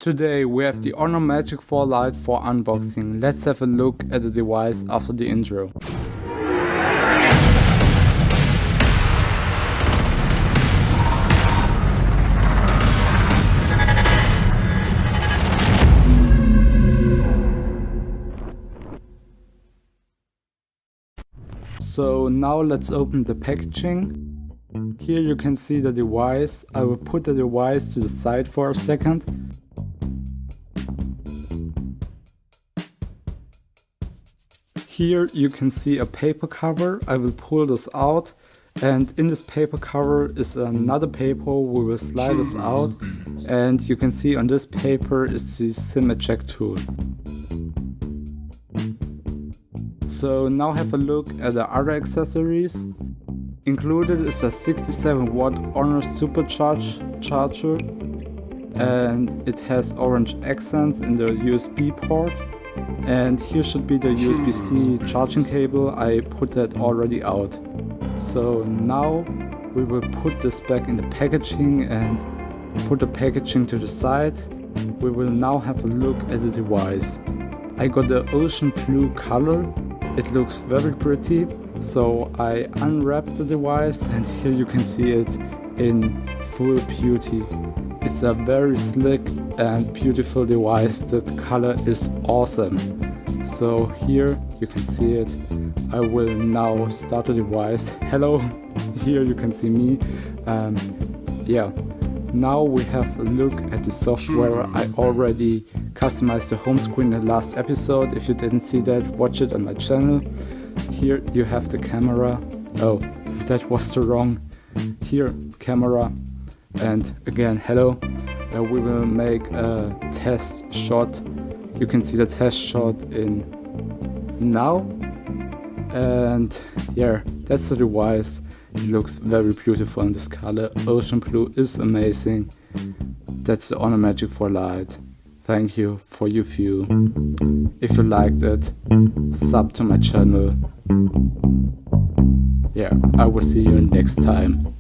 Today we have the Honor Magic 4 Lite for unboxing. Let's have a look at the device after the intro. So now let's open the packaging. Here you can see the device. I will put the device to the side for a second. Here you can see a paper cover. I will pull this out, and in this paper cover is another paper. We will slide this out, and you can see on this paper is the SIM eject tool. So now have a look at the other accessories. Included is a 67 watt Honor Supercharged Charger, and it has orange accents in the USB port. And here should be the USB-C charging cable. I put that already out. So now we will put this back in the packaging and put the packaging to the side. We will now have a look at the device. I got the ocean blue color. It looks very pretty. So I unwrapped the device, and here you can see it in full beauty. It's a very slick and beautiful device. The color is awesome. So here you can see it. I will now start the device. Hello, here you can see me. Now we have a look at the software. I already customized the home screen in the last episode. If you didn't see that, watch it on my channel. Here you have the camera. Oh, that was the wrong. Here, camera. And again, hello. We will make a test shot. You can see the test shot in now. And yeah, that's the device. It looks very beautiful in this color. Ocean blue is amazing. That's the Honor Magic 4 Lite. Thank you for your view. If you liked it, sub to my channel. Yeah, I will see you next time.